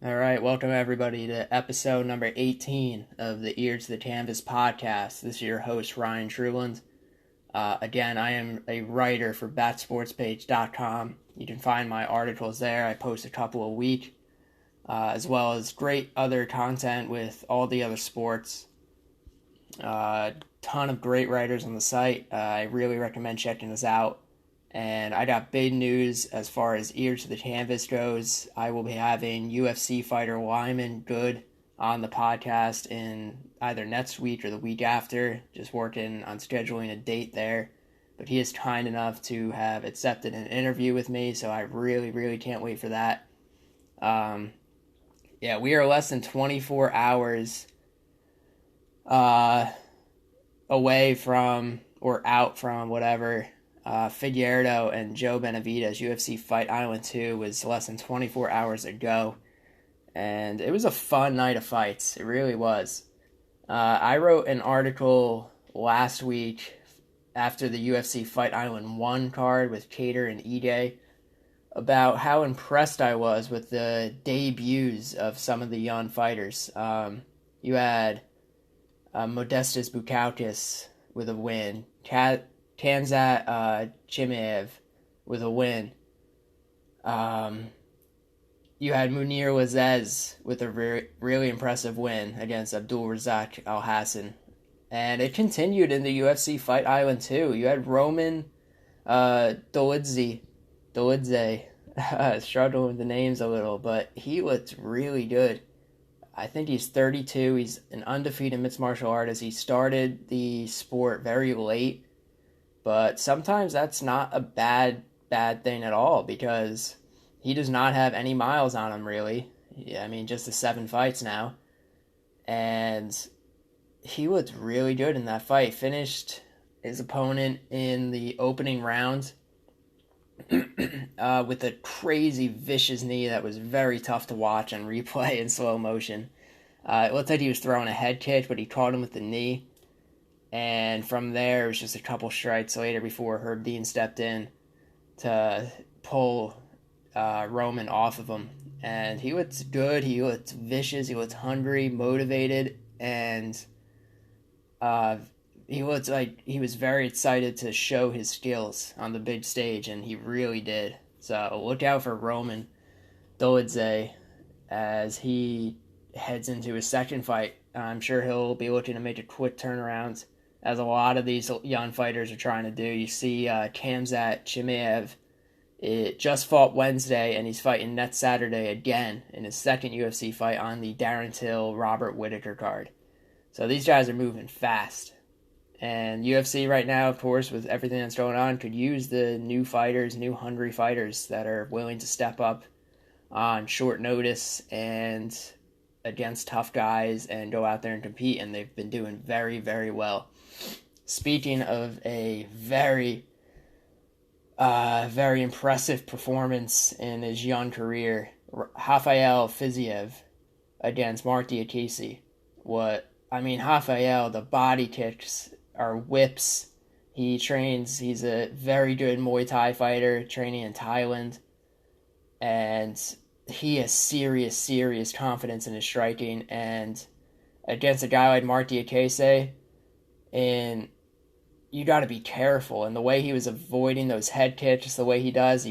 All right, welcome everybody to episode number 18 of the Ear to the Canvas podcast. This is your host, Ryan Truland. Again, I am a writer for batsportspage.com. You can find my articles there. I post a couple a week, as well as great other content with all the other sports. Ton of great writers on the site. I really recommend checking this out. And I got big news as far as Ear to the Canvas goes. I will be having UFC fighter Lyman Good on the podcast in either next week or the week after. Just working on scheduling a date there. But he is kind enough to have accepted an interview with me, so I really can't wait for that. We are less than 24 hours away from, or out from, whatever, Figueiredo and Joe Benavidez. UFC Fight Island 2 was less than 24 hours ago, and it was a fun night of fights. It really was. I wrote an article last week after the UFC Fight Island 1 card with Cater and EJ about how impressed I was with the debuts of some of the young fighters. You had Modestas Bukauskas with a win, Khamzat Chimaev with a win. You had Munir Lazzez with a really impressive win against Abdulrazak Alhassan. And it continued in the UFC Fight Island 2. You had Roman Dolidze, struggling with the names a little, but he looked really good. I think he's 32. He's an undefeated mixed martial artist. He started the sport very late. But sometimes that's not a bad thing at all, because he does not have any miles on him, really. I mean, just the 7 fights now. And he looked really good in that fight. Finished his opponent in the opening round with a crazy, vicious knee that was very tough to watch and replay in slow motion. It looked like he was throwing a head kick, but he caught him with the knee. And from there, it was just a couple strikes later before Herb Dean stepped in to pull Roman off of him. And he looked good, he looked vicious, he looked hungry, motivated, and he looked like he was very excited to show his skills on the big stage, and he really did. So look out for Roman Dolidze as he heads into his second fight. I'm sure he'll be looking to make a quick turnaround, as a lot of these young fighters are trying to do. You see Khamzat Chimaev, it just fought Wednesday, and he's fighting next Saturday again in his second UFC fight on the Darren Till Robert Whittaker card. So these guys are moving fast. And UFC right now, of course, with everything that's going on, could use the new fighters, new hungry fighters that are willing to step up on short notice and against tough guys and go out there and compete, and they've been doing very well. Speaking of a very impressive performance in his young career, Rafael Fiziev against Mark Diakese. Rafael, the body kicks are whips. He's a very good Muay Thai fighter, training in Thailand, and he has serious confidence in his striking, and against a guy like Mark Diakese, and you got to be careful. And the way he was avoiding those head kicks, the way he does,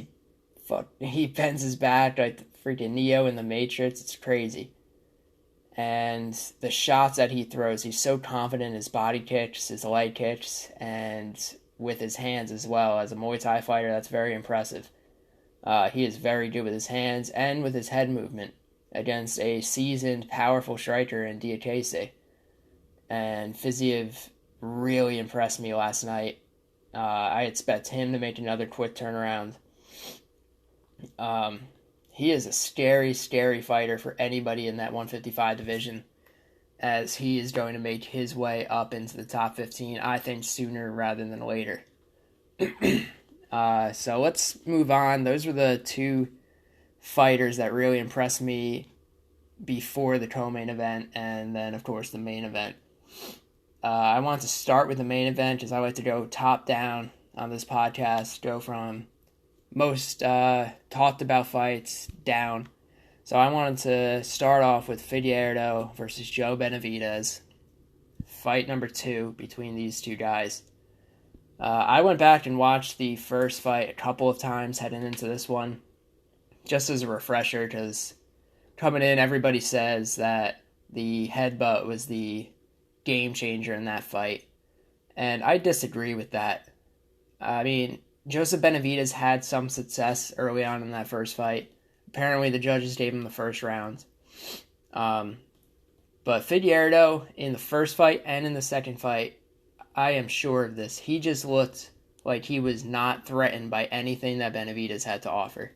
he bends his back like the freaking Neo in the Matrix. It's crazy. And the shots that he throws, he's so confident in his body kicks, his leg kicks, and with his hands as well. As a Muay Thai fighter, that's very impressive. He is very good with his hands and with his head movement against a seasoned, powerful striker in Diakese. And Fiziev really impressed me last night. I expect him to make another quick turnaround. He is a scary fighter for anybody in that 155 division, as he is going to make his way up into the top 15, I think, sooner rather than later. So let's move on. Those were the two fighters that really impressed me before the co-main event, and then, of course, the main event. I want to start with the main event, because I like to go top down on this podcast, go from most talked about fights down. So I wanted to start off with Figueiredo versus Joe Benavidez. Fight number 2 between these two guys. I went back and watched the first fight a couple of times heading into this one, just as a refresher, because coming in, everybody says that the headbutt was the game changer in that fight, and I disagree with that. I mean, Joseph Benavidez had some success early on in that first fight. Apparently, the judges gave him the first round. But Figueiredo, in the first fight and in the second fight, I am sure of this, he just looked like he was not threatened by anything that Benavidez had to offer.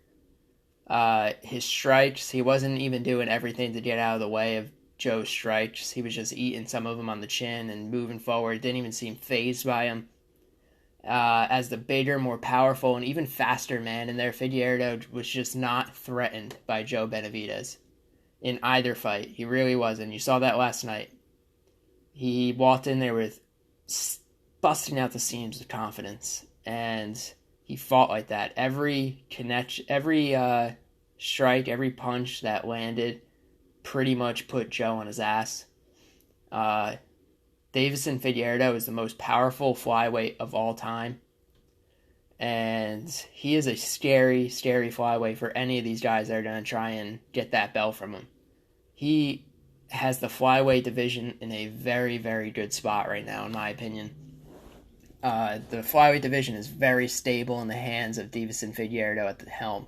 His strikes, he wasn't even doing everything to get out of the way of Joe's strikes. He was just eating some of them on the chin and moving forward. Didn't even seem fazed by him. As the bigger, more powerful, and even faster man in there, Figueiredo was just not threatened by Joe Benavidez in either fight. He really wasn't. You saw that last night. He walked in there with busting out the seams with confidence, and he fought like that. Every connection, every strike, every punch that landed pretty much put Joe on his ass. Deiveson Figueiredo is the most powerful flyweight of all time. And he is a scary, scary flyweight for any of these guys that are going to try and get that belt from him. He has the flyweight division in a very, very good spot right now, in my opinion. The flyweight division is very stable in the hands of Deiveson Figueiredo at the helm.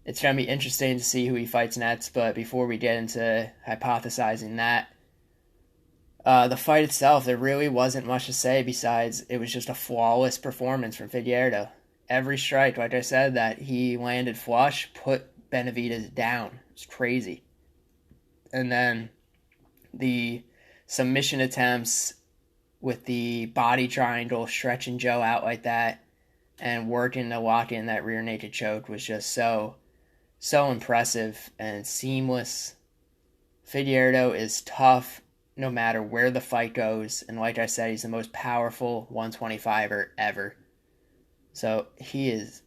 It's going to be interesting to see who he fights next, but before we get into hypothesizing that, the fight itself, there really wasn't much to say besides it was just a flawless performance from Figueiredo. Every strike, like I said, that he landed flush, put Benavidez down. It's crazy. And then the submission attempts with the body triangle, stretching Joe out like that, and working to lock in that rear naked choke was just so impressive and seamless. Figueiredo is tough no matter where the fight goes, and like I said, he's the most powerful 125er ever. So he is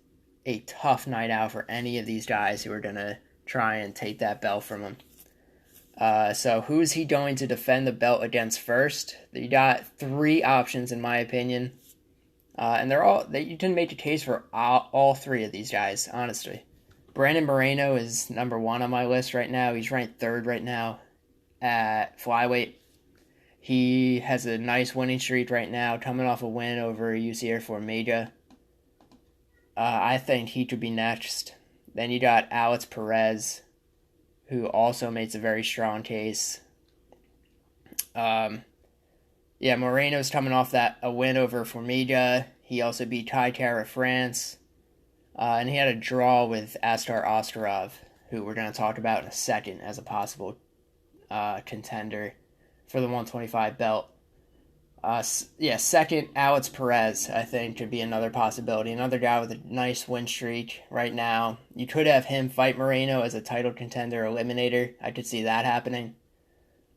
a tough night out for any of these guys who are going to try and take that belt from him. So who is he going to defend the belt against first? You got 3 options in my opinion, and you can make a case for all 3 of these guys, honestly. Brandon Moreno is number 1 on my list right now. He's ranked 3rd right now at flyweight. He has a nice winning streak right now, coming off a win over UCR Formiga. I think he could be next. Then you got Alex Perez, who also makes a very strong case. Moreno's coming off a win over Formiga. He also beat Kai Kara France. And he had a draw with Askar Askarov, who we're going to talk about in a second as a possible contender for the 125 belt. Second, Alex Perez, I think, could be another possibility. Another guy with a nice win streak right now. You could have him fight Moreno as a title contender eliminator. I could see that happening.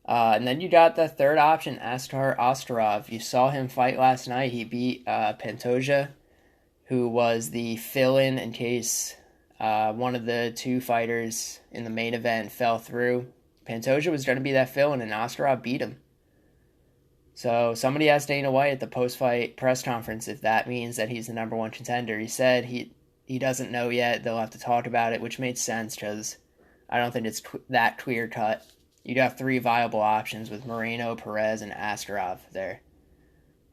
And then you got the third option, Askar Askarov. You saw him fight last night. He beat Pantoja, who was the fill-in in case one of the 2 fighters in the main event fell through. Pantoja was going to be that fill-in, and Askarov beat him. So somebody asked Dana White at the post-fight press conference if that means that he's the number 1 contender. He said he doesn't know yet. They'll have to talk about it, which made sense because I don't think it's that clear-cut. You got 3 viable options with Moreno, Perez, and Askarov there.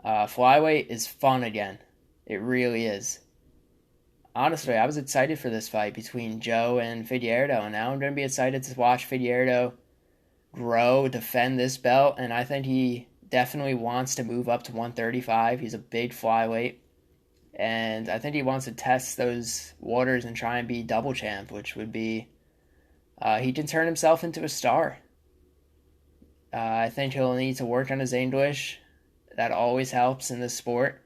Flyweight is fun again. It really is. Honestly, I was excited for this fight between Joe and Figueiredo, and now I'm going to be excited to watch Figueiredo grow, defend this belt, and I think he definitely wants to move up to 135. He's a big flyweight, and I think he wants to test those waters and try and be double champ, which would be, he can turn himself into a star. I think he'll need to work on his English. That always helps in this sport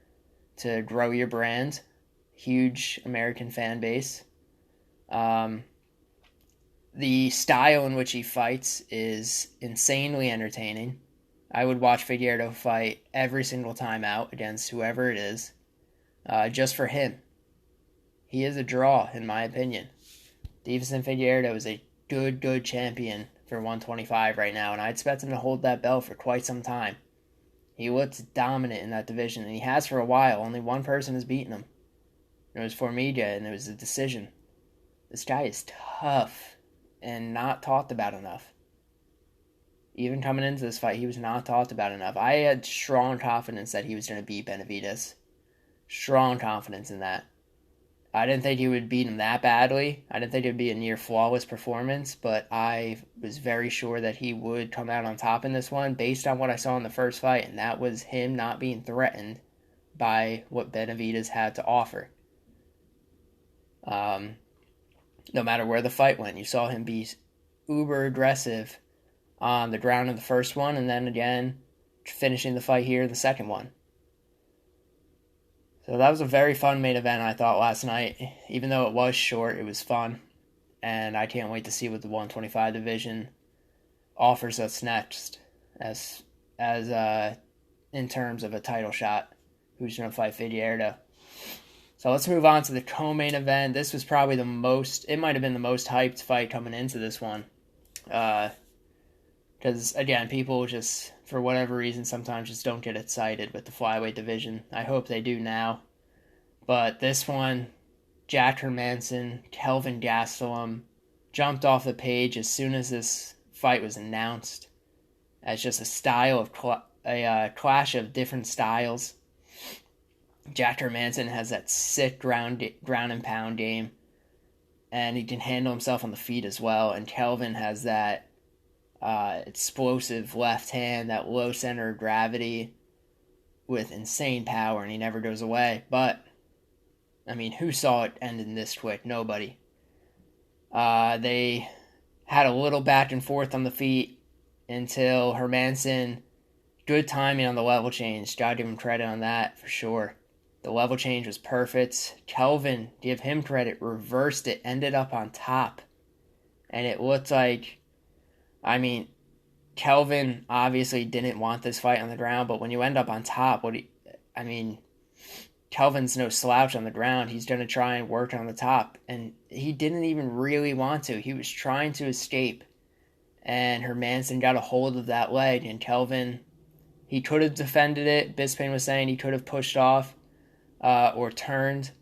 to grow your brand. Huge American fan base. The style in which he fights is insanely entertaining. I would watch Figueiredo fight every single time out against whoever it is, just for him. He is a draw, in my opinion. Deiveson Figueiredo is a good champion for 125 right now, and I expect him to hold that belt for quite some time. He looks dominant in that division, and he has for a while. Only one person has beaten him. It was Formiga, and it was a decision. This guy is tough and not talked about enough. Even coming into this fight, he was not talked about enough. I had strong confidence that he was going to beat Benavidez. Strong confidence in that. I didn't think he would beat him that badly. I didn't think it would be a near flawless performance, but I was very sure that he would come out on top in this one based on what I saw in the first fight, and that was him not being threatened by what Benavidez had to offer. No matter where the fight went, you saw him be uber aggressive on the ground in the first one, and then again finishing the fight here in the second one. So that was a very fun main event, I thought, last night. Even though it was short, it was fun. And I can't wait to see what the 125 division offers us next as in terms of a title shot. Who's going to fight Figueiredo? So let's move on to the co-main event. This was probably it might have been the most hyped fight coming into this one. Because, again, people just, for whatever reason, sometimes just don't get excited with the flyweight division. I hope they do now. But this one, Jack Hermansson, Kelvin Gastelum, jumped off the page as soon as this fight was announced. As just a clash of different styles. Jack Hermansson has that sick ground and pound game. And he can handle himself on the feet as well. And Kelvin has that explosive left hand, that low center of gravity with insane power, and he never goes away. But, I mean, who saw it ending this quick? Nobody. They had a little back and forth on the feet until Hermansson, good timing on the level change. Gotta give him credit on that for sure. The level change was perfect. Kelvin, give him credit, reversed it, ended up on top. And it looked like, I mean, Kelvin obviously didn't want this fight on the ground, but when you end up on top, Kelvin's no slouch on the ground. He's going to try and work on the top, and he didn't even really want to. He was trying to escape, and Hermansson got a hold of that leg, and Kelvin, he could have defended it. Bisping was saying he could have pushed off or turned,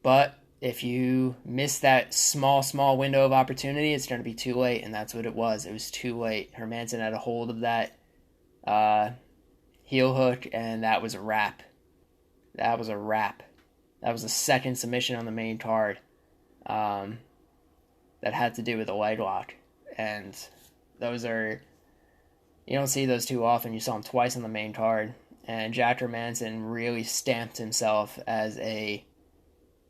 but if you miss that small window of opportunity, it's going to be too late, and that's what it was. It was too late. Hermansson had a hold of that heel hook, and that was a wrap. That was the second submission on the main card that had to do with a leg lock. And those are, you don't see those too often. You saw them twice on the main card. And Jack Hermansson really stamped himself as a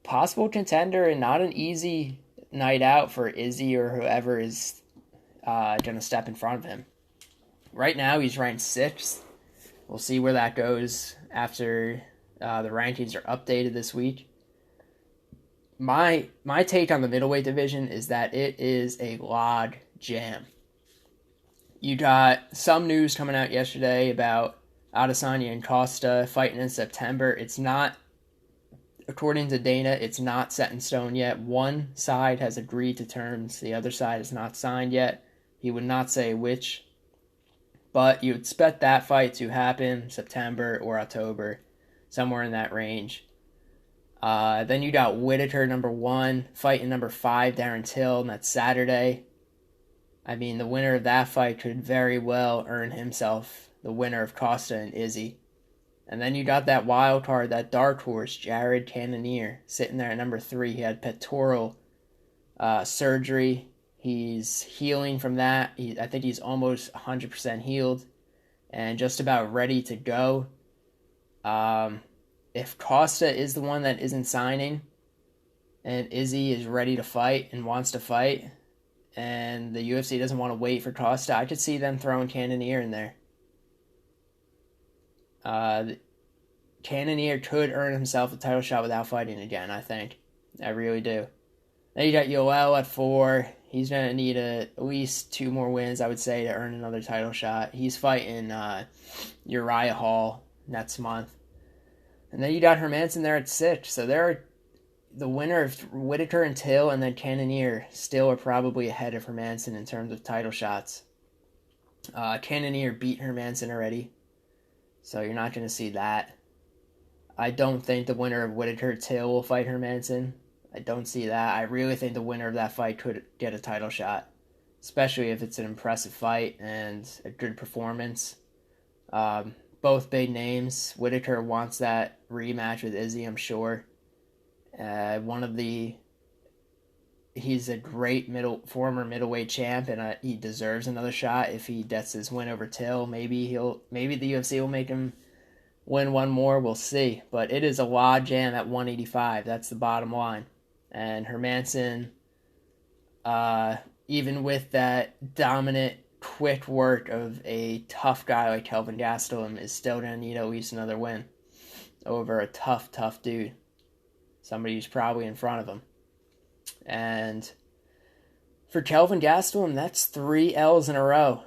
possible contender and not an easy night out for Izzy or whoever is going to step in front of him. Right now, he's ranked 6th. We'll see where that goes after the rankings are updated this week. My take on the middleweight division is that it is a log jam. You got some news coming out yesterday about Adesanya and Costa fighting in September. It's not, according to Dana, it's not set in stone yet. One side has agreed to terms. The other side is not signed yet. He would not say which. But you expect that fight to happen September or October, somewhere in that range. Then you got Whitaker, number 1, fighting number 5, Darren Till, and that's Saturday. I mean, the winner of that fight could very well earn himself the winner of Costa and Izzy. And then you got that wild card, that dark horse, Jared Cannonier, sitting there at number 3. He had pectoral surgery. He's healing from that. I think he's almost 100% healed and just about ready to go. If Costa is the one that isn't signing and Izzy is ready to fight and wants to fight and the UFC doesn't want to wait for Costa, I could see them throwing Cannonier in there. Cannonier could earn himself a title shot without fighting again, I think. I really do. Then you got Yoel at 4. He's going to need at least 2 more wins, I would say, to earn another title shot. He's fighting Uriah Hall next month. And then you got Hermansson there at 6. So the winner of Whitaker and Till, and then Cannonier still are probably ahead of Hermansson in terms of title shots. Cannonier beat Hermansson already, so you're not going to see that. I don't think the winner of Whitaker-Till will fight Hermansson. I don't see that. I really think the winner of that fight could get a title shot, especially if it's an impressive fight and a good performance. Both big names. Whitaker wants that rematch with Izzy, I'm sure. He's a great former middleweight champ, and he deserves another shot if he gets his win over Till. Maybe the UFC will make him win one more. We'll see. But it is a log jam at 185. That's the bottom line. And Hermansson, even with that dominant, quick work of a tough guy like Kelvin Gastelum, is still going to need at least another win over a tough dude. Somebody who's probably in front of him. And for Kelvin Gastelum, that's 3 L's in a row,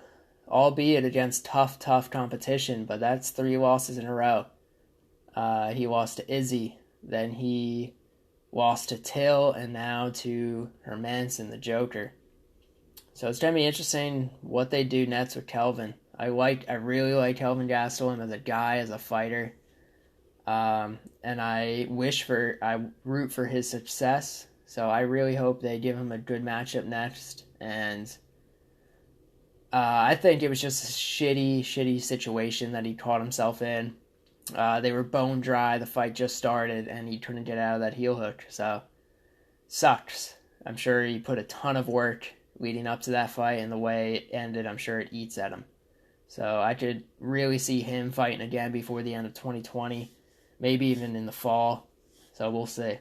albeit against tough competition, but that's 3 losses in a row. He lost to Izzy, then he lost to Till, and now to Hermansson, the Joker. So it's going to be interesting what they do next with Kelvin. I really like Kelvin Gastelum as a guy, as a fighter. And I root for his success. So I really hope they give him a good matchup next. And I think it was just a shitty situation that he caught himself in. They were bone dry. The fight just started, and he couldn't get out of that heel hook. So, sucks. I'm sure he put a ton of work leading up to that fight, and the way it ended, I'm sure it eats at him. So I could really see him fighting again before the end of 2020, maybe even in the fall. So we'll see.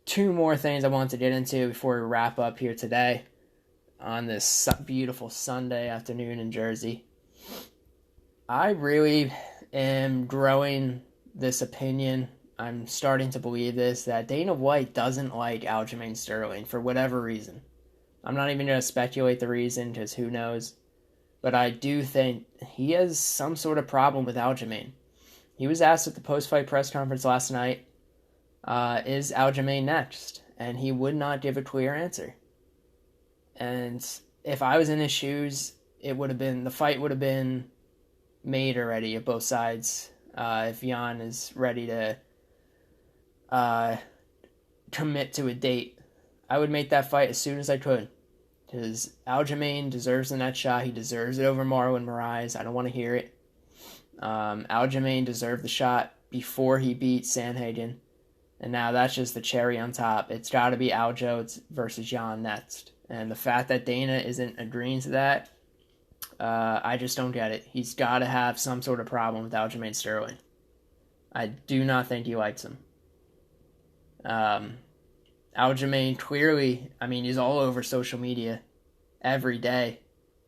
2 more things I want to get into before we wrap up here today on this beautiful Sunday afternoon in Jersey. I really am growing this opinion. I'm starting to believe this, that Dana White doesn't like Aljamain Sterling for whatever reason. I'm not even going to speculate the reason, because who knows. But I do think he has some sort of problem with Aljamain. He was asked at the post-fight press conference last night, is Aljamain next? And he would not give a clear answer. And if I was in his shoes, the fight would have been made already at both sides. If Yan is ready to commit to a date, I would make that fight as soon as I could. Because Aljamain deserves the next shot. He deserves it over Marlon Moraes. I don't want to hear it. Aljamain deserved the shot before he beat Sandhagen. And now that's just the cherry on top. It's got to be Aljo versus Yan next. And the fact that Dana isn't agreeing to that, I just don't get it. He's got to have some sort of problem with Aljamain Sterling. I do not think he likes him. Aljamain clearly, he's all over social media every day,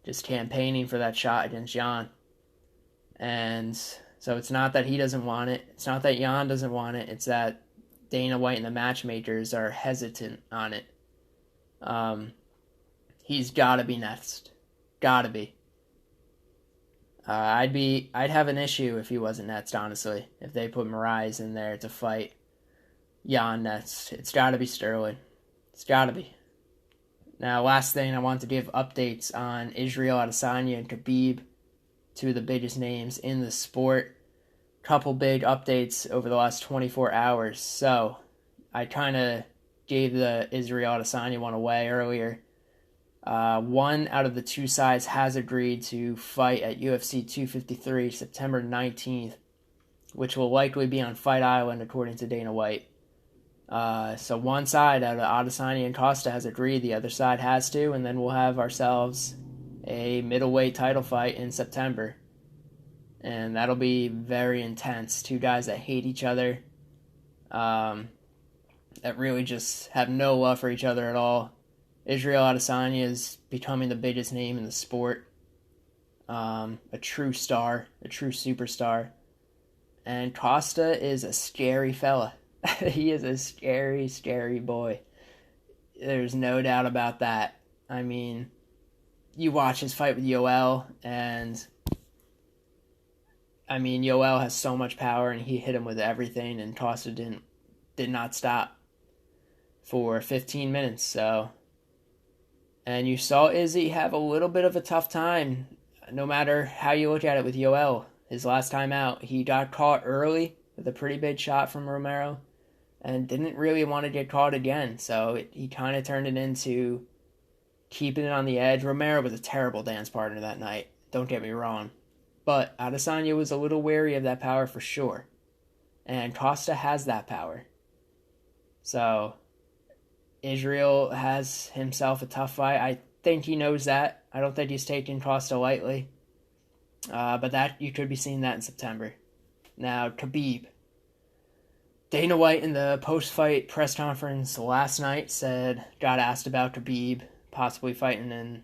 just campaigning for that shot against Yan. And so it's not that he doesn't want it. It's not that Yan doesn't want it. It's that Dana White and the matchmakers are hesitant on it. He's got to be next. Got to be. I'd have an issue if he wasn't next, honestly. If they put Moraes in there to fight Yan next. It's got to be Sterling. It's got to be. Now, last thing, I want to give updates on Israel Adesanya and Khabib, 2 of the biggest names in the sport. Couple big updates over the last 24 hours. So, I kind of gave the Israel Adesanya one away earlier. One out of the 2 sides has agreed to fight at UFC 253 September 19th, which will likely be on Fight Island according to Dana White. So one side out of Adesanya and Costa has agreed, the other side has to, and then we'll have ourselves a middleweight title fight in September. And that'll be very intense. 2 guys that hate each other, that really just have no love for each other at all. Israel Adesanya is becoming the biggest name in the sport. A true star, a true superstar. And Costa is a scary fella. He is a scary, scary boy. There's no doubt about that. You watch his fight with Yoel, and I mean, Yoel has so much power, and he hit him with everything, and Costa did not stop for 15 minutes. So, and you saw Izzy have a little bit of a tough time, no matter how you look at it with Yoel. His last time out, he got caught early with a pretty big shot from Romero, and didn't really want to get caught again. So he kind of turned it into keeping it on the edge. Romero was a terrible dance partner that night. Don't get me wrong. But Adesanya was a little wary of that power for sure. And Costa has that power. So Israel has himself a tough fight. I think he knows that. I don't think he's taking Costa lightly. But that you could be seeing that in September. Now, Khabib. Dana White in the post-fight press conference last night got asked about Khabib possibly fighting in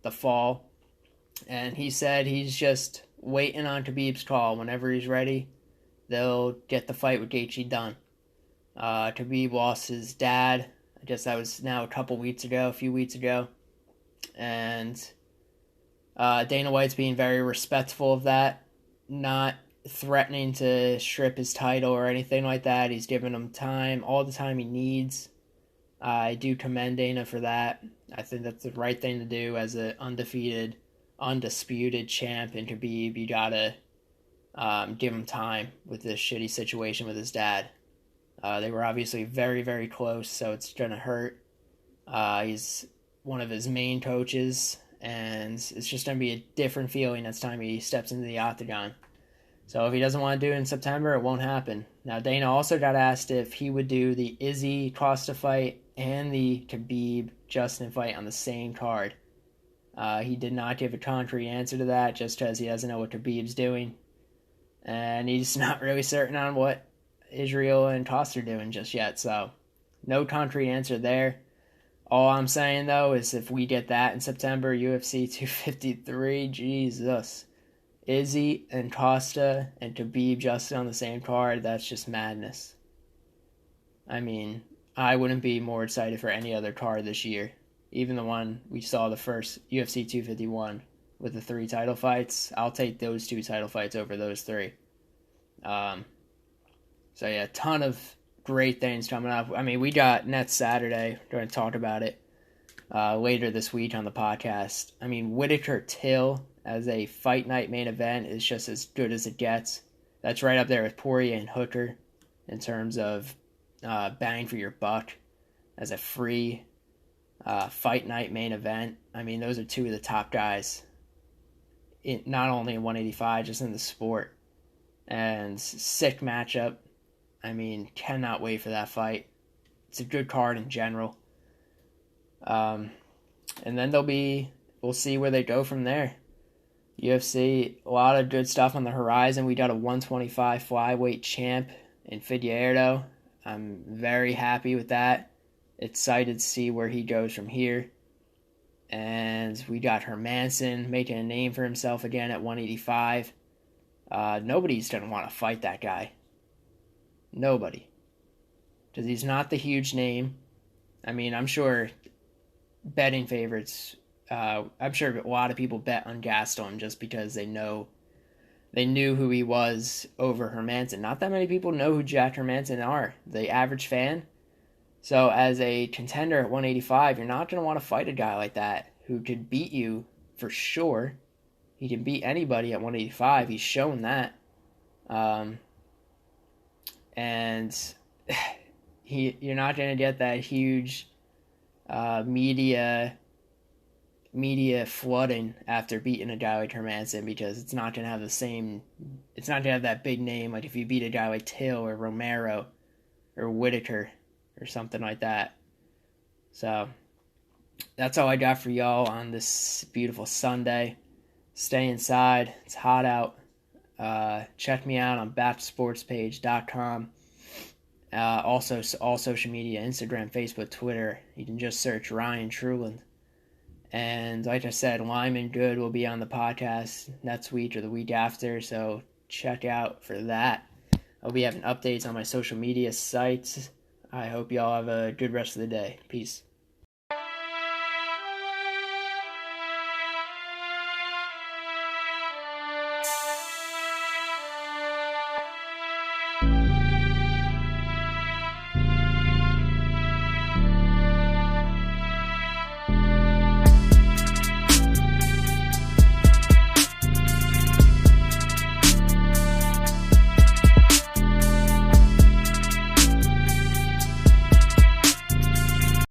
the fall. And he said he's just waiting on Khabib's call. Whenever he's ready, they'll get the fight with Gaethje done. Khabib lost his dad. I guess that was now a few weeks ago. And Dana White's being very respectful of that, not threatening to strip his title or anything like that. He's giving him time, all the time he needs. I do commend Dana for that. I think that's the right thing to do as an undisputed champ in Khabib. You gotta give him time with this shitty situation with his dad. They were obviously very, very close, so it's gonna hurt. He's one of his main coaches, and it's just gonna be a different feeling next time he steps into the octagon. So if he doesn't want to do it in September, it won't happen. Now, Dana also got asked if he would do the Izzy Costa fight and the Khabib Justin fight on the same card. He did not give a concrete answer to that, just because he doesn't know what Khabib's doing. And he's not really certain on what Israel and Costa are doing just yet. So, no concrete answer there. All I'm saying, though, is if we get that in September, UFC 253, Jesus. Izzy and Costa and Khabib Justin on the same card, that's just madness. I mean, I wouldn't be more excited for any other card this year. Even the one we saw, the first UFC 251 with the 3 title fights. I'll take those 2 title fights over those 3. So yeah, a ton of great things coming up. I mean, we got next Saturday. We're going to talk about it later this week on the podcast. I mean, Whittaker-Till as a fight night main event is just as good as it gets. That's right up there with Poirier and Hooker in terms of bang for your buck as a free fight night main event. I mean, those are 2 of the top guys, not only in 185, just in the sport. And sick matchup. I mean, cannot wait for that fight. It's a good card in general. And then we'll see where they go from there. UFC, a lot of good stuff on the horizon. We got a 125 flyweight champ in Figueiredo. I'm very happy with that. Excited to see where he goes from here. And we got Hermansson making a name for himself again at 185. Nobody's going to want to fight that guy. Nobody. Because he's not the huge name. I mean, I'm sure betting favorites, I'm sure a lot of people bet on Gaston just because they knew who he was over Hermansson. Not that many people know who Jack Hermansson are, the average fan. So as a contender at 185, you're not going to want to fight a guy like that who could beat you for sure. He can beat anybody at 185. He's shown that. And you're not going to get that huge media flooding after beating a guy like Hermansson, because it's not going to have it's not going to have that big name like if you beat a guy like Till or Romero or Whittaker or something like that. So that's all I got for y'all on this beautiful Sunday. Stay inside. It's hot out. Check me out on BatSportsPage.com. Also, all social media, Instagram, Facebook, Twitter. You can just search Ryan Truland. And like I said, Lyman Good will be on the podcast next week or the week after, so check out for that. I'll be having updates on my social media sites. I hope y'all have a good rest of the day. Peace.